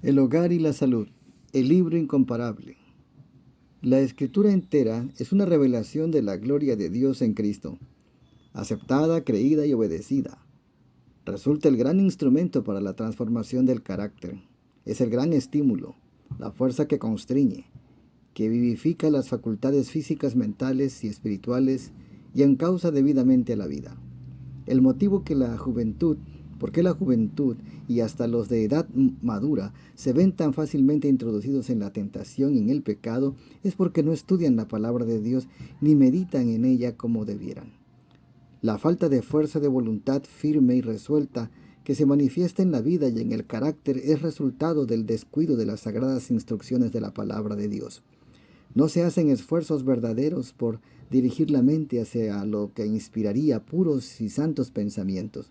El hogar y la salud. El libro incomparable. La escritura entera es una revelación de la gloria de Dios en Cristo, aceptada, creída y obedecida. Resulta el gran instrumento para la transformación del carácter. Es el gran estímulo, la fuerza que constriñe, que vivifica las facultades físicas, mentales y espirituales y encausa debidamente a la vida. El motivo por qué la juventud y hasta los de edad madura se ven tan fácilmente introducidos en la tentación y en el pecado, es porque no estudian la palabra de Dios ni meditan en ella como debieran. La falta de fuerza de voluntad firme y resuelta que se manifiesta en la vida y en el carácter es resultado del descuido de las sagradas instrucciones de la palabra de Dios. No se hacen esfuerzos verdaderos por dirigir la mente hacia lo que inspiraría puros y santos pensamientos,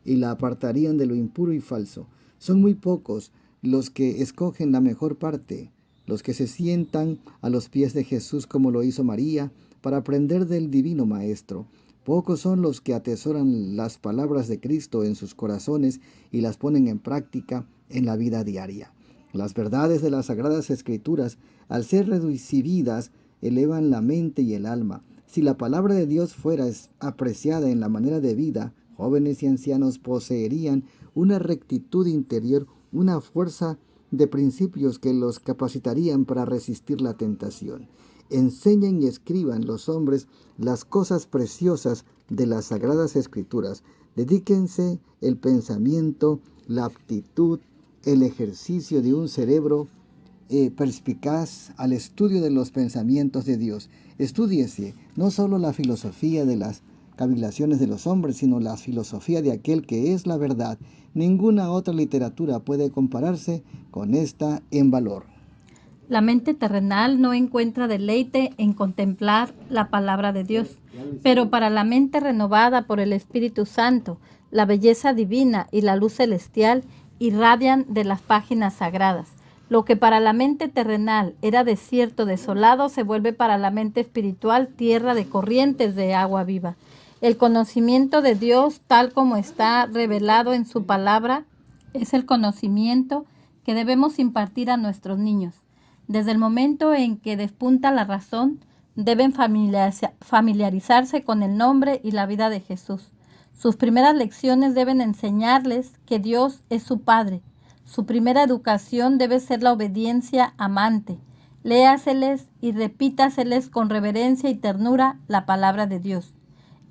y la apartarían de lo impuro y falso. Son muy pocos los que escogen la mejor parte, los que se sientan a los pies de Jesús como lo hizo María, para aprender del divino Maestro. Pocos son los que atesoran las palabras de Cristo en sus corazones y las ponen en práctica en la vida diaria. Las verdades de las Sagradas Escrituras, al ser recibidas, elevan la mente y el alma. Si la palabra de Dios fuera apreciada en la manera de vida, jóvenes y ancianos poseerían una rectitud interior, una fuerza de principios que los capacitarían para resistir la tentación. Enseñen y escriban los hombres las cosas preciosas de las Sagradas Escrituras. Dedíquense el pensamiento, la aptitud, el ejercicio de un cerebro perspicaz al estudio de los pensamientos de Dios. Estúdiese no solo la filosofía de las cavilaciones de los hombres, sino la filosofía de aquel que es la verdad. Ninguna otra literatura puede compararse con esta en valor. La mente terrenal no encuentra deleite en contemplar la palabra de Dios, pero para la mente renovada por el Espíritu Santo, la belleza divina y la luz celestial irradian de las páginas sagradas. Lo que para la mente terrenal era desierto desolado se vuelve para la mente espiritual tierra de corrientes de agua viva. El conocimiento de Dios, tal como está revelado en su palabra, es el conocimiento que debemos impartir a nuestros niños. Desde el momento en que despunta la razón, deben familiarizarse con el nombre y la vida de Jesús. Sus primeras lecciones deben enseñarles que Dios es su Padre. Su primera educación debe ser la obediencia amante. Léaseles y repítaseles con reverencia y ternura la palabra de Dios,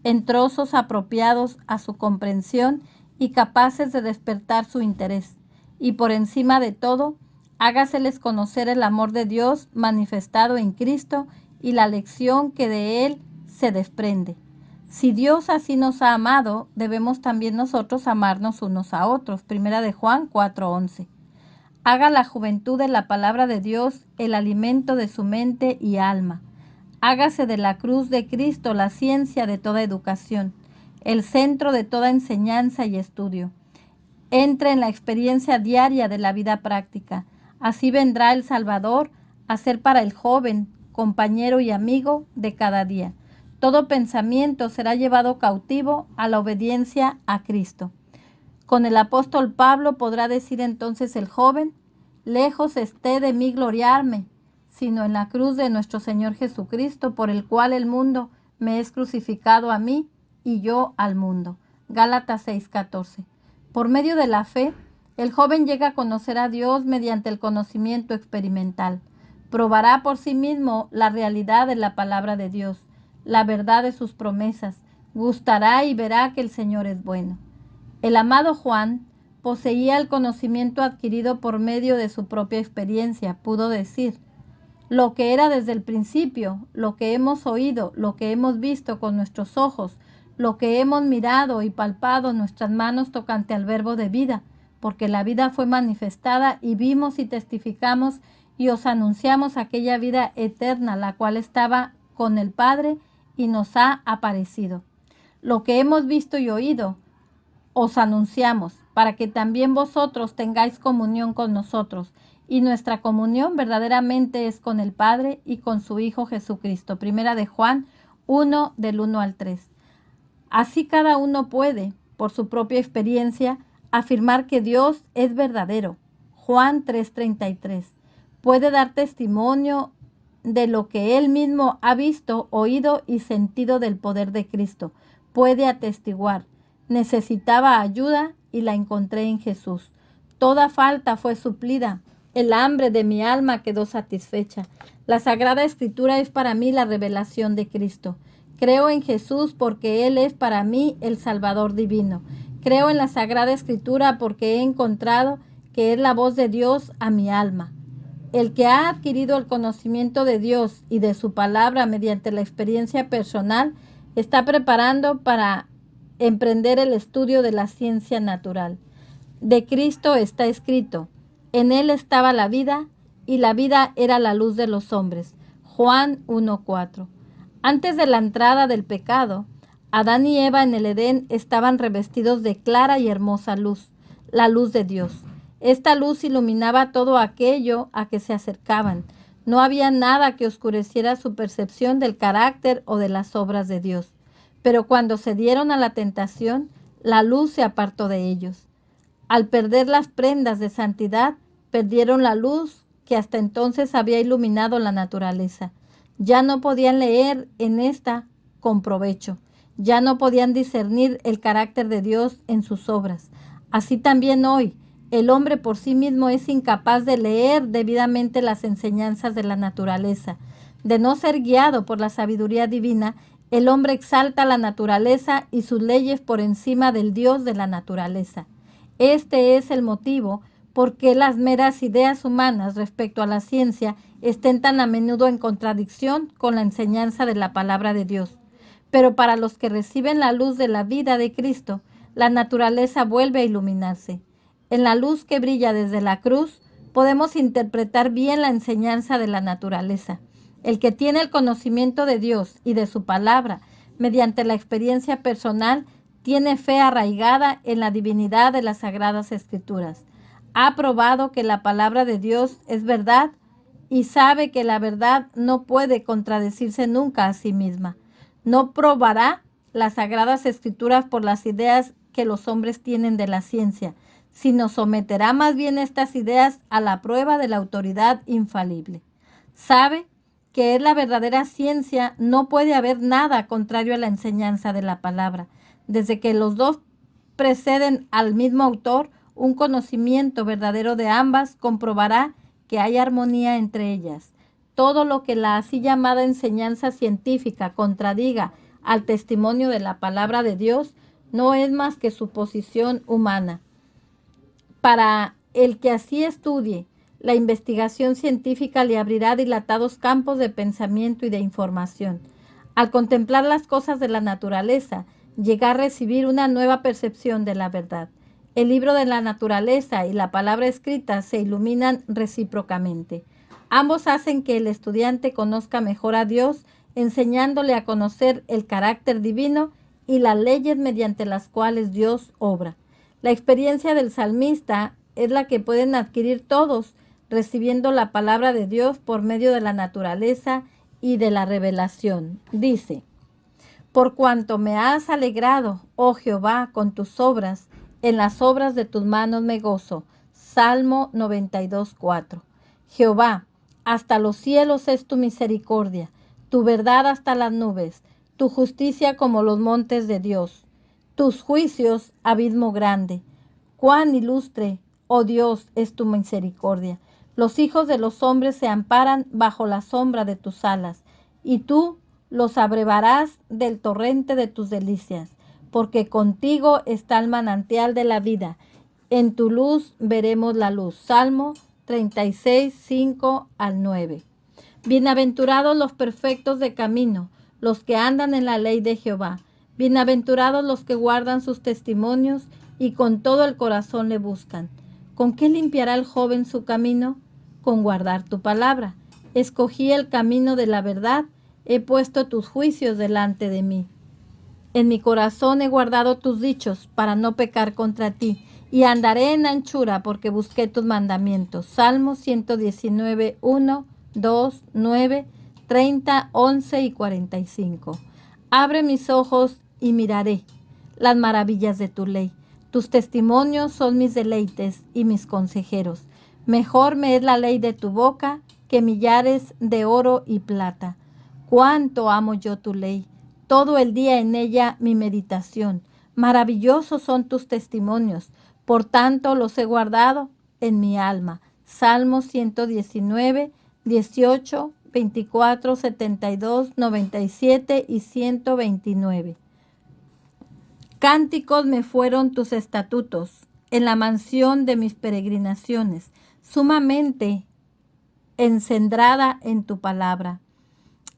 en trozos apropiados a su comprensión y capaces de despertar su interés. Y por encima de todo, hágaseles conocer el amor de Dios manifestado en Cristo y la lección que de él se desprende. Si Dios así nos ha amado, debemos también nosotros amarnos unos a otros. Primera de Juan 4:11. Haga la juventud de la palabra de Dios el alimento de su mente y alma. Hágase de la cruz de Cristo la ciencia de toda educación, el centro de toda enseñanza y estudio. Entre en la experiencia diaria de la vida práctica. Así vendrá el Salvador a ser para el joven compañero y amigo de cada día. Todo pensamiento será llevado cautivo a la obediencia a Cristo. Con el apóstol Pablo podrá decir entonces el joven: lejos esté de mí gloriarme, sino en la cruz de nuestro Señor Jesucristo, por el cual el mundo me es crucificado a mí y yo al mundo. Gálatas 6:14. Por medio de la fe, el joven llega a conocer a Dios mediante el conocimiento experimental. Probará por sí mismo la realidad de la palabra de Dios, la verdad de sus promesas. Gustará y verá que el Señor es bueno. El amado Juan poseía el conocimiento adquirido por medio de su propia experiencia. Pudo decir: lo que era desde el principio, lo que hemos oído, lo que hemos visto con nuestros ojos, lo que hemos mirado y palpado nuestras manos tocante al verbo de vida, porque la vida fue manifestada y vimos y testificamos y os anunciamos aquella vida eterna, la cual estaba con el Padre y nos ha aparecido. Lo que hemos visto y oído os anunciamos, para que también vosotros tengáis comunión con nosotros. Y nuestra comunión verdaderamente es con el Padre y con su Hijo Jesucristo. Primera de Juan 1, del 1 al 3. Así cada uno puede, por su propia experiencia, afirmar que Dios es verdadero. Juan 3:33. Puede dar testimonio de lo que él mismo ha visto, oído y sentido del poder de Cristo. Puede atestiguar. Necesitaba ayuda y la encontré en Jesús. Toda falta fue suplida. El hambre de mi alma quedó satisfecha. La Sagrada Escritura es para mí la revelación de Cristo. Creo en Jesús porque Él es para mí el Salvador divino. Creo en la Sagrada Escritura porque he encontrado que es la voz de Dios a mi alma. El que ha adquirido el conocimiento de Dios y de su palabra mediante la experiencia personal está preparando para emprender el estudio de la ciencia natural. De Cristo está escrito: en Él estaba la vida, y la vida era la luz de los hombres. Juan 1:4. Antes de la entrada del pecado, Adán y Eva en el Edén estaban revestidos de clara y hermosa luz, la luz de Dios. Esta luz iluminaba todo aquello a que se acercaban. No había nada que oscureciera su percepción del carácter o de las obras de Dios. Pero cuando se dieron a la tentación, la luz se apartó de ellos. Al perder las prendas de santidad, perdieron la luz que hasta entonces había iluminado la naturaleza. Ya no podían leer en esta con provecho. Ya no podían discernir el carácter de Dios en sus obras. Así también hoy, el hombre por sí mismo es incapaz de leer debidamente las enseñanzas de la naturaleza. De no ser guiado por la sabiduría divina, el hombre exalta la naturaleza y sus leyes por encima del Dios de la naturaleza. Este es el motivo por qué las meras ideas humanas respecto a la ciencia estén tan a menudo en contradicción con la enseñanza de la palabra de Dios. Pero para los que reciben la luz de la vida de Cristo, la naturaleza vuelve a iluminarse. En la luz que brilla desde la cruz, podemos interpretar bien la enseñanza de la naturaleza. El que tiene el conocimiento de Dios y de su palabra, mediante la experiencia personal, tiene fe arraigada en la divinidad de las Sagradas Escrituras. Ha probado que la palabra de Dios es verdad y sabe que la verdad no puede contradecirse nunca a sí misma. No probará las Sagradas Escrituras por las ideas que los hombres tienen de la ciencia, sino someterá más bien estas ideas a la prueba de la autoridad infalible. Sabe que es la verdadera ciencia, no puede haber nada contrario a la enseñanza de la palabra. Desde que los dos preceden al mismo autor, un conocimiento verdadero de ambas comprobará que hay armonía entre ellas. Todo lo que la así llamada enseñanza científica contradiga al testimonio de la palabra de Dios no es más que suposición humana. Para el que así estudie, la investigación científica le abrirá dilatados campos de pensamiento y de información. Al contemplar las cosas de la naturaleza, llega a recibir una nueva percepción de la verdad. El libro de la naturaleza y la palabra escrita se iluminan recíprocamente. Ambos hacen que el estudiante conozca mejor a Dios, enseñándole a conocer el carácter divino y las leyes mediante las cuales Dios obra. La experiencia del salmista es la que pueden adquirir todos, recibiendo la palabra de Dios por medio de la naturaleza y de la revelación. Dice: por cuanto me has alegrado, oh Jehová, con tus obras, en las obras de tus manos me gozo. Salmo 92:4. Jehová, hasta los cielos es tu misericordia, tu verdad hasta las nubes, tu justicia como los montes de Dios. Tus juicios, abismo grande. Cuán ilustre, oh Dios, es tu misericordia. Los hijos de los hombres se amparan bajo la sombra de tus alas, y tú los abrevarás del torrente de tus delicias, porque contigo está el manantial de la vida. En tu luz veremos la luz. Salmo 36, 5 al 9. Bienaventurados los perfectos de camino, los que andan en la ley de Jehová. Bienaventurados los que guardan sus testimonios y con todo el corazón le buscan. ¿Con qué limpiará el joven su camino? Con guardar tu palabra. Escogí el camino de la verdad, he puesto tus juicios delante de mí. En mi corazón he guardado tus dichos para no pecar contra ti, y andaré en anchura porque busqué tus mandamientos. Salmo 119, 1, 2, 9, 30, 11 y 45. Abre mis ojos y miraré las maravillas de tu ley. Tus testimonios son mis deleites y mis consejeros. Mejor me es la ley de tu boca que millares de oro y plata. Cuánto amo yo tu ley, todo el día en ella mi meditación. Maravillosos son tus testimonios, por tanto los he guardado en mi alma. Salmos 119, 18, 24, 72, 97 y 129. Cánticos me fueron tus estatutos en la mansión de mis peregrinaciones, sumamente encendrada en tu palabra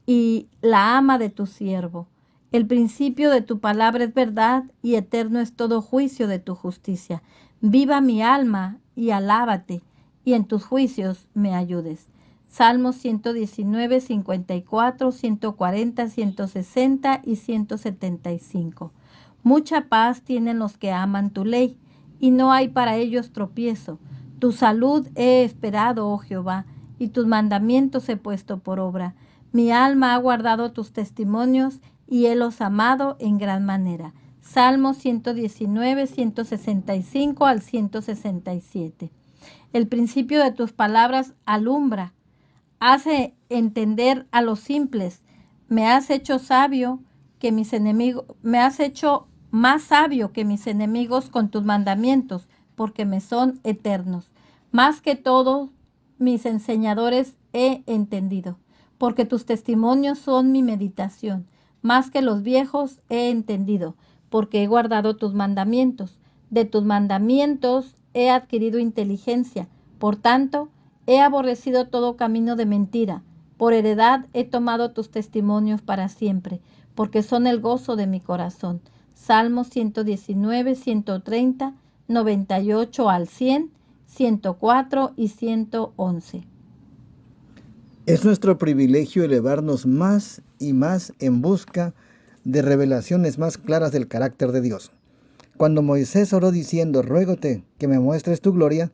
y la ama de tu siervo. El principio de tu palabra es verdad y eterno es todo juicio de tu justicia. Viva mi alma y alábate, y en tus juicios me ayudes. Salmos 119, 54, 140, 160 y 175. Mucha paz tienen los que aman tu ley, y no hay para ellos tropiezo. Tu salud he esperado, oh Jehová, y tus mandamientos he puesto por obra. Mi alma ha guardado tus testimonios y helos amado en gran manera. Salmos 119, 165 al 167. El principio de tus palabras alumbra, hace entender a los simples. Me has hecho sabio que mis enemigos, me has hecho más sabio que mis enemigos con tus mandamientos, porque me son eternos. Más que todos mis enseñadores he entendido, porque tus testimonios son mi meditación. Más que los viejos he entendido, porque he guardado tus mandamientos. De tus mandamientos he adquirido inteligencia. Por tanto, he aborrecido todo camino de mentira. Por heredad he tomado tus testimonios para siempre, porque son el gozo de mi corazón. Salmos 119, 130, 98 al 100, 104 y 111. Es nuestro privilegio elevarnos más y más en busca de revelaciones más claras del carácter de Dios. Cuando Moisés oró diciendo, ruégote que me muestres tu gloria,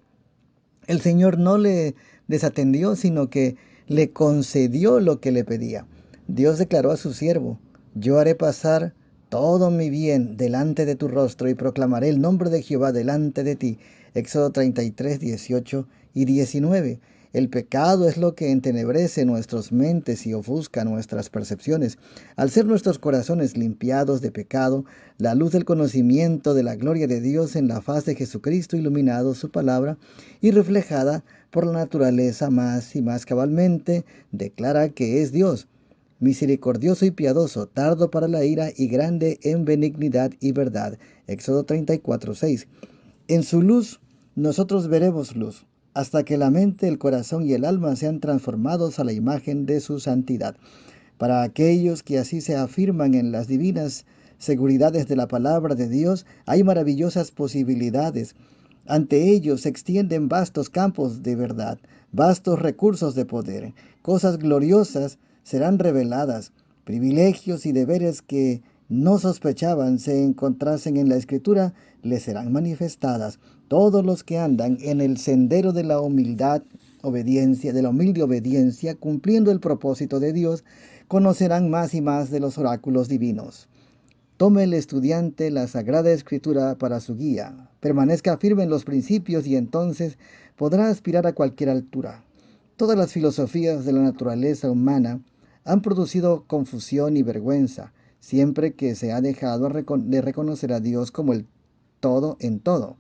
el Señor no le desatendió, sino que le concedió lo que le pedía. Dios declaró a su siervo, yo haré pasar todo mi bien delante de tu rostro y proclamaré el nombre de Jehová delante de ti. Éxodo 33, 18 y 19. El pecado es lo que entenebrece nuestras mentes y ofusca nuestras percepciones. Al ser nuestros corazones limpiados de pecado, la luz del conocimiento de la gloria de Dios en la faz de Jesucristo iluminado su palabra y reflejada por la naturaleza más y más cabalmente, declara que es Dios, misericordioso y piadoso, tardo para la ira y grande en benignidad y verdad. Éxodo 34, 6. En su luz nosotros veremos luz, hasta que la mente, el corazón y el alma sean transformados a la imagen de su santidad. Para aquellos que así se afirman en las divinas seguridades de la palabra de Dios, hay maravillosas posibilidades. Ante ellos se extienden vastos campos de verdad, vastos recursos de poder. Cosas gloriosas serán reveladas, privilegios y deberes que no sospechaban se encontrasen en la Escritura, les serán manifestadas. Todos los que andan en el sendero de la humilde obediencia, cumpliendo el propósito de Dios, conocerán más y más de los oráculos divinos. Tome el estudiante la Sagrada Escritura para su guía. Permanezca firme en los principios y entonces podrá aspirar a cualquier altura. Todas las filosofías de la naturaleza humana han producido confusión y vergüenza, siempre que se ha dejado de reconocer a Dios como el todo en todo.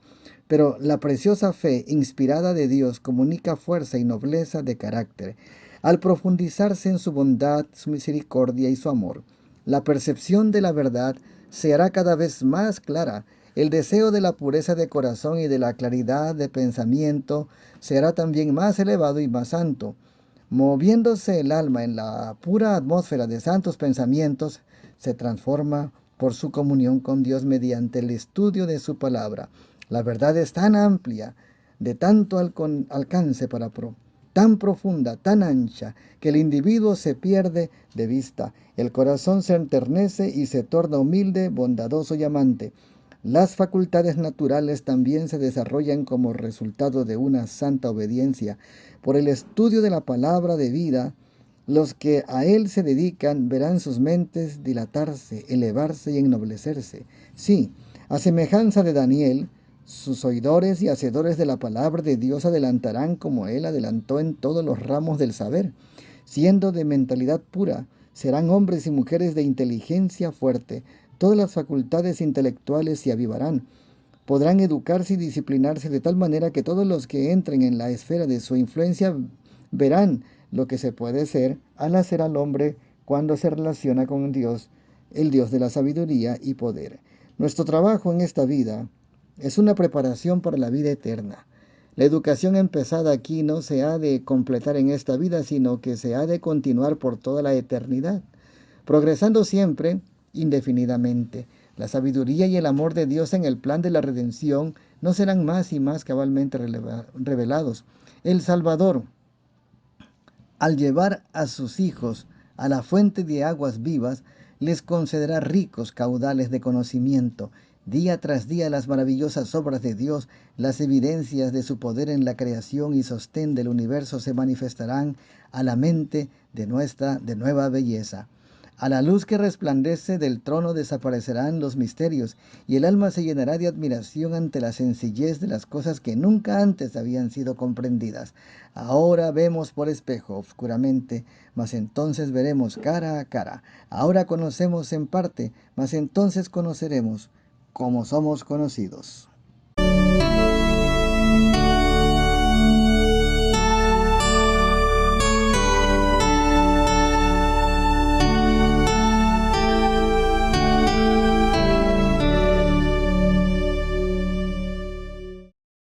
Pero la preciosa fe inspirada de Dios comunica fuerza y nobleza de carácter. Al profundizarse en su bondad, su misericordia y su amor, la percepción de la verdad se hará cada vez más clara. El deseo de la pureza de corazón y de la claridad de pensamiento será también más elevado y más santo. Moviéndose el alma en la pura atmósfera de santos pensamientos, se transforma por su comunión con Dios mediante el estudio de su palabra. La verdad es tan amplia, de tanto alcance tan profunda, tan ancha, que el individuo se pierde de vista. El corazón se enternece y se torna humilde, bondadoso y amante. Las facultades naturales también se desarrollan como resultado de una santa obediencia. Por el estudio de la palabra de vida, los que a él se dedican verán sus mentes dilatarse, elevarse y ennoblecerse. Sí, a semejanza de Daniel, Sus oidores y hacedores de la palabra de Dios adelantarán como Él adelantó en todos los ramos del saber. Siendo de mentalidad pura, serán hombres y mujeres de inteligencia fuerte. Todas las facultades intelectuales se avivarán. Podrán educarse y disciplinarse de tal manera que todos los que entren en la esfera de su influencia verán lo que se puede ser al hacer al hombre cuando se relaciona con Dios, el Dios de la sabiduría y poder. Nuestro trabajo en esta vida es una preparación para la vida eterna. La educación empezada aquí no se ha de completar en esta vida, sino que se ha de continuar por toda la eternidad, progresando siempre indefinidamente. La sabiduría y el amor de Dios en el plan de la redención no serán más y más cabalmente revelados. El Salvador, al llevar a sus hijos a la fuente de aguas vivas, les concederá ricos caudales de conocimiento. Día tras día las maravillosas obras de Dios, las evidencias de su poder en la creación y sostén del universo se manifestarán a la mente de nueva belleza. A la luz que resplandece del trono desaparecerán los misterios, y el alma se llenará de admiración ante la sencillez de las cosas que nunca antes habían sido comprendidas. Ahora vemos por espejo oscuramente, mas entonces veremos cara a cara. Ahora conocemos en parte, mas entonces conoceremos como somos conocidos.